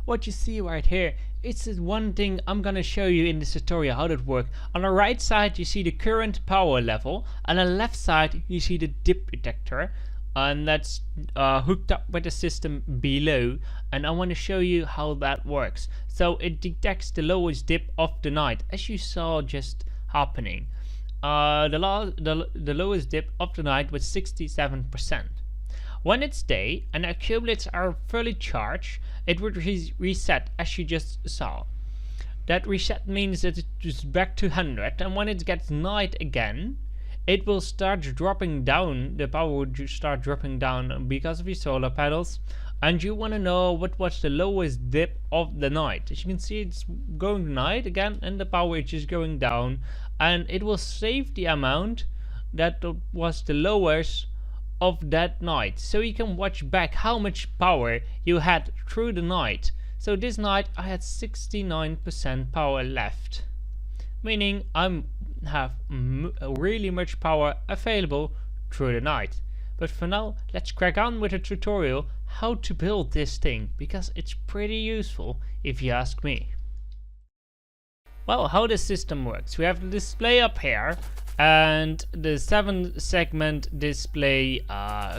what you see right here, it's one thing I'm gonna show you in this tutorial how that works. On the right side you see the current power level, on the left side you see the dip detector, and that's hooked up with the system below, and I want to show you how that works. So it detects the lowest dip of the night, as you saw just happening. The lowest dip of the night was 67%. When it's day and the accumulators are fully charged, it would reset, as you just saw. That reset means that it is back to 100, and when it gets night again, it will start dropping down. The power will start dropping down because of your solar panels, and you want to know what was the lowest dip of the night. As you can see, it's going night again, and the power is just going down, and it will save the amount that was the lowest of that night, so you can watch back how much power you had through the night. So this night I had 69% power left, meaning I have really much power available through the night. But for now, let's crack on with a tutorial how to build this thing, because it's pretty useful if you ask me. Well, how the system works: we have the display up here and the 7-segment display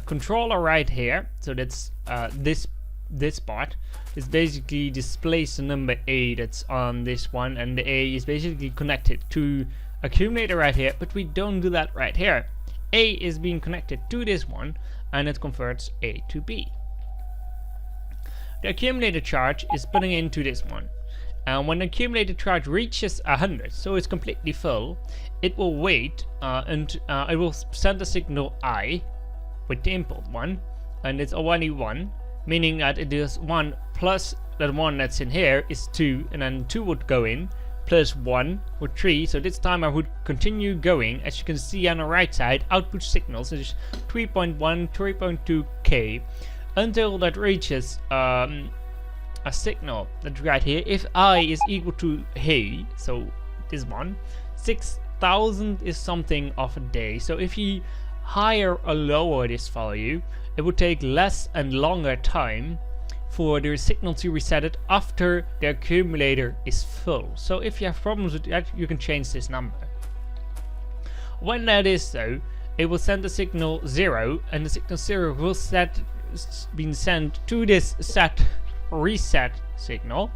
controller right here. So that's this part. This basically displays the number A that's on this one, and the A is basically connected to accumulator right here, but we don't do that right here. A is being connected to this one, and it converts A to B. The accumulator charge is putting into this one, and when the accumulator charge reaches 100, so it's completely full, it will wait and it will send a signal I with the input 1, and it's only 1, meaning that it is 1 plus that 1 that's in here is 2, and then 2 would go in, plus 1 or 3, so this time I would continue going. As you can see on the right side, output signals is 3.1, 3.2k, until that reaches a signal that's right here. If I is equal to hey, so this one, 6000 is something of a day. So if you higher or lower this value, it would take less and longer time for the signal to reset it after the accumulator is full. So if you have problems with that, you can change this number. When that is so, it will send the signal 0, and the signal 0 will be sent to this set reset signal,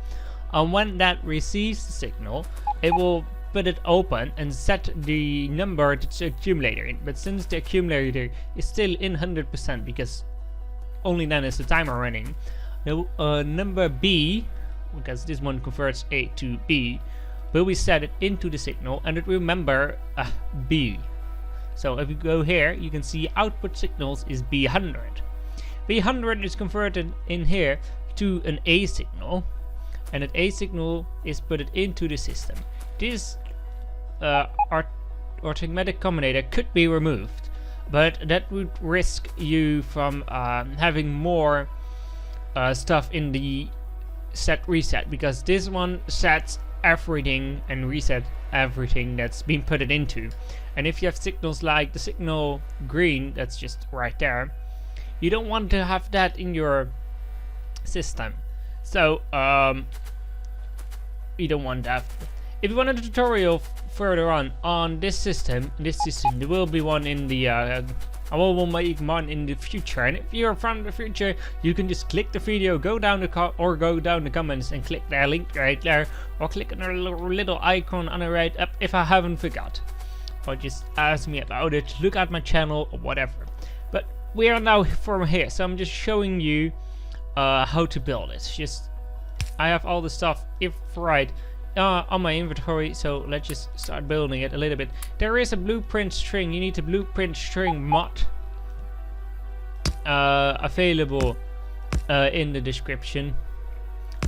and when that receives the signal, it will put it open and set the number that's the accumulator in. But since the accumulator is still in 100%, because only then is the timer running, the number B, because this one converts A to B, will be set it into the signal, and it will remember B. So if you go here, you can see output signals is B100. B100 is converted in here to an A signal, and that A signal is put it into the system. This arithmetic combinator could be removed, but that would risk you from having more stuff in the set reset, because this one sets everything and reset everything that's been put it into. And if you have signals like the signal green that's just right there, you don't want to have that in your system. So you don't want that. If you want a tutorial further on this system, there will be one in the I will make one in the future. And if you're from the future, you can just click the video, go down the comments and click that link right there, or click on the little icon on the right up if I haven't forgot, or just ask me about it, look at my channel or whatever. But we are now from here, so I'm just showing you how to build it. Just I have all the stuff on my inventory, so let's just start building it a little bit. There is a blueprint string. You need a blueprint string mod available in the description,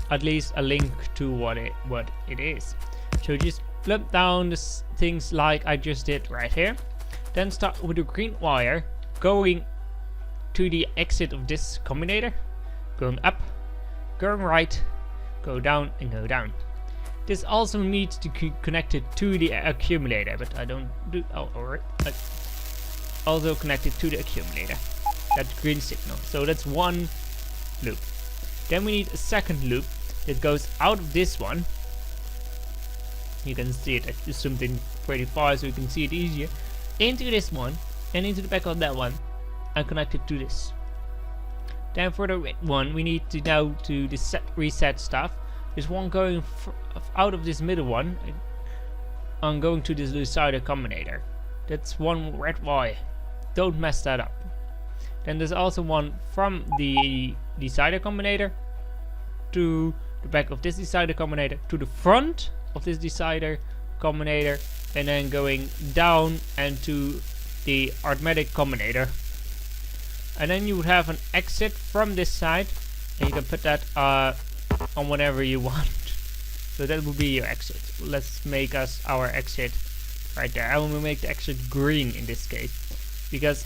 at least a link to what it is. So just plump down the things like I just did right here, then start with the green wire going to the exit of this combinator, going up, going right, go down and go down. This also needs to be connected to the accumulator, but I don't do. Also connected to the accumulator. That green signal. So that's one loop. Then we need a second loop that goes out of this one. You can see it. I just zoomed in pretty far so you can see it easier. Into this one and into the back of that one and connect it to this. Then for the red one, we need to now do the reset stuff. This one going out of this middle one and going to this decider combinator. That's one red wire. Don't mess that up. Then there's also one from the decider combinator to the back of this decider combinator to the front of this decider combinator, and then going down and to the arithmetic combinator. And then you would have an exit from this side, and you can put that on whatever you want. So that would be your exit. Let's make us our exit right there. I will make the exit green in this case, because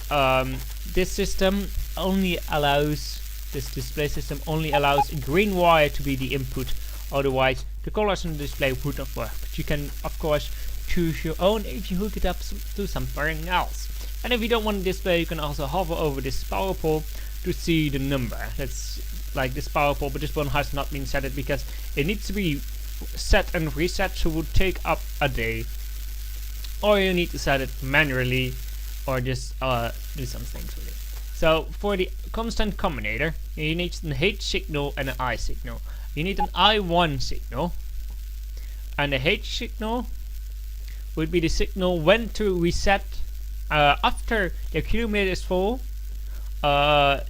this system only allows, this display system only allows a green wire to be the input. Otherwise, the colors on the display would not work. But you can, of course, choose your own if you hook it up to something else. And if you don't want to display, you can also hover over this power pole to see the number. That's like this power pole, but this one has not been set because it needs to be set and reset, so it would take up a day. Or you need to set it manually, or just do some things with it. So for the constant combinator, you need an H signal and an I signal. You need an I1 signal, and the H signal would be the signal when to reset after the accumulator is full.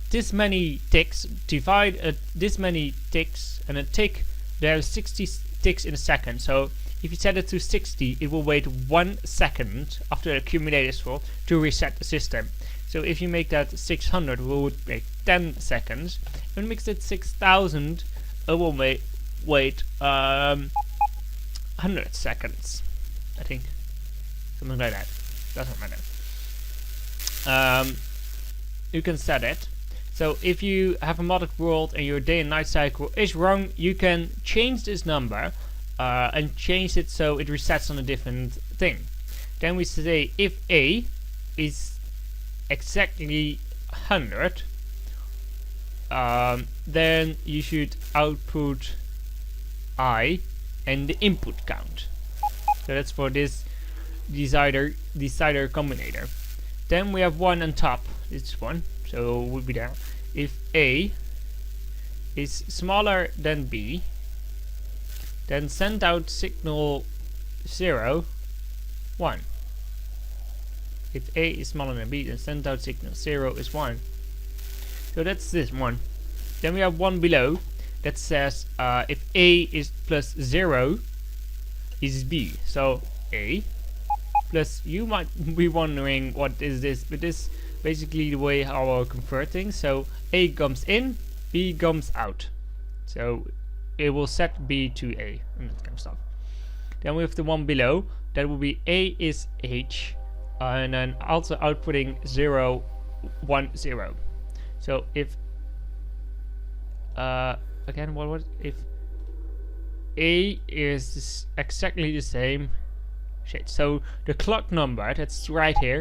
This many ticks, divide this many ticks, and a tick, there are 60 ticks in a second. So if you set it to 60, it will wait 1 second after the accumulator is full to reset the system. So if you make that 600, it would take 10 seconds. When you make it 6000, it will wait 100 seconds, I think, something like that. Doesn't matter. You can set it. So if you have a modded world and your day and night cycle is wrong, you can change this number and change it so it resets on a different thing. Then we say if A is exactly 100, then you should output I and the input count. So that's for this decider combinator. Then we have one on top, this one, so it would be there. If A is smaller than B, then send out signal 0, 1. If A is smaller than B, then send out signal 0 is 1. So that's this one. Then we have one below that says if A is plus 0 is B. So A plus, you might be wondering what is this, but this is basically the way how we're converting. So A comes in, B comes out. So it will set B to A and that kind of stuff. Then we have the one below, that will be A is H, and then also outputting 0, 1, 0. So if again, what was if A is exactly the same. So the clock number that's right here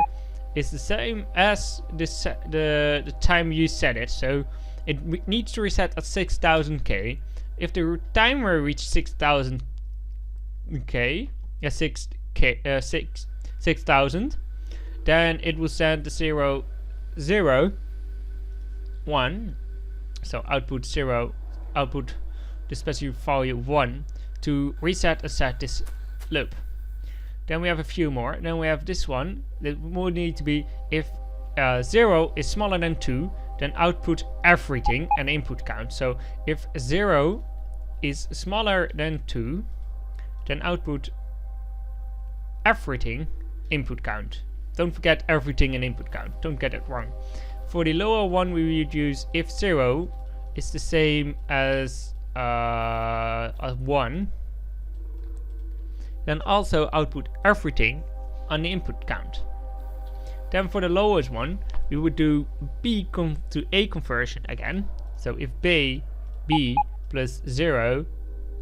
is the same as the time you set it. So it needs to reset at 6000k. If the timer reaches 6000k, 6000, then it will send the 0, 0, 1. So output 0, output the specific value 1 to reset and set this loop. Then we have a few more. Then we have this one that would need to be if 0 is smaller than 2, then output everything and input count. So if 0 is smaller than 2, then output everything, input count. Don't forget everything and input count. Don't get it wrong. For the lower one, we would use if 0 is the same as 1. Then also output everything on the input count. Then for the lowest one, we would do B to A conversion again. So if B plus 0,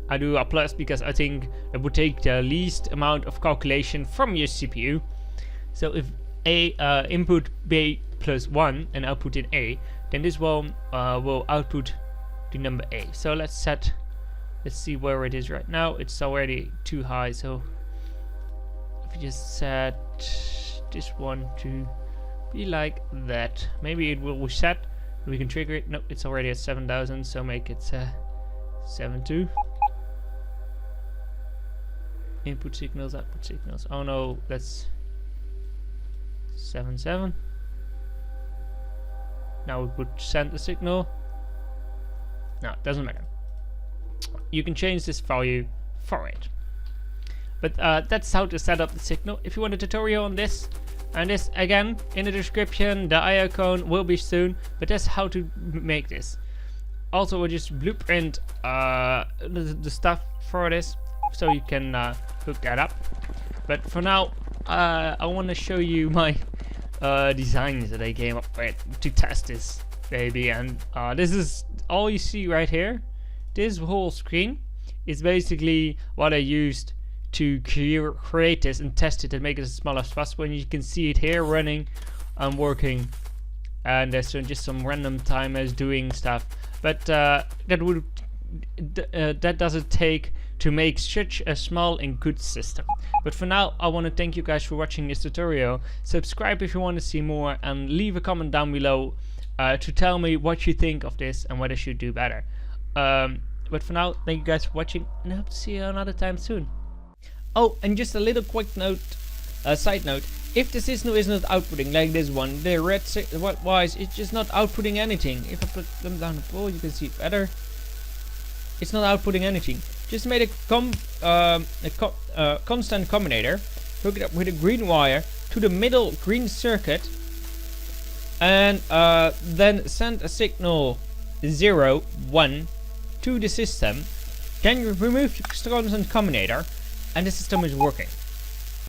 I do a plus because I think it would take the least amount of calculation from your CPU. So if A input B plus 1 and output in A, then this one will output the number A. So let's set Let's see where it is right now. It's already too high, so if you just set this one to be like that, maybe it will reset. We can trigger it. No, it's already at 7,000, so make it 7.2. Input signals, output signals. Oh no, that's 7.7. Now we would send a signal. No, it doesn't matter. You can change this value for it. But that's how to set up the signal. If you want a tutorial on this, and this again in the description, the IO cone will be soon, but that's how to make this. Also, we'll just blueprint the stuff for this, so you can hook that up. But for now, I want to show you my designs that I came up with to test this baby, and this is all you see right here. This whole screen is basically what I used to create this and test it and make it as small as possible. And you can see it here running and working, and there's just some random timers doing stuff, but that doesn't take to make such a small and good system. But for now, I want to thank you guys for watching this tutorial. Subscribe if you want to see more, and leave a comment down below to tell me what you think of this and what I should do better. But for now, thank you guys for watching, and I hope to see you another time soon. Oh, and just a little quick note, side note. If the signal is not outputting like this one, the red wise, it's just not outputting anything. If I put them down the pole, you can see it better. It's not outputting anything. Just made a constant combinator, hook it up with a green wire to the middle green circuit, and then send a signal 0, 1 to the system. Then you remove the constant combinator, and the system is working.